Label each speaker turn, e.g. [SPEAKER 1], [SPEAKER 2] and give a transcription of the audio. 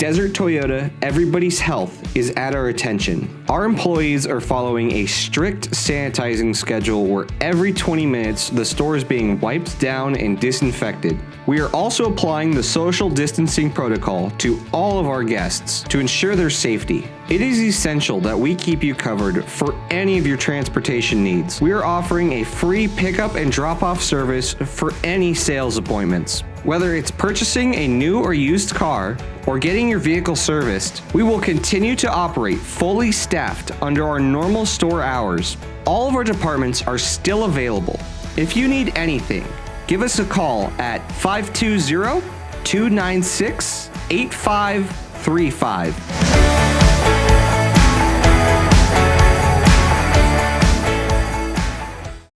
[SPEAKER 1] Desert Toyota, everybody's health is at our attention. Our employees are following a strict sanitizing schedule where every 20 minutes the store is being wiped down and disinfected. We are also applying the social distancing protocol to all of our guests to ensure their safety. It is essential that we keep you covered for any of your transportation needs. We are offering a free pickup and drop-off service for any sales appointments. Whether it's purchasing a new or used car or getting your vehicle serviced, we will continue to operate fully staffed under our normal store hours. All of our departments are still available. If you need anything, give us a call at 520-296-8535.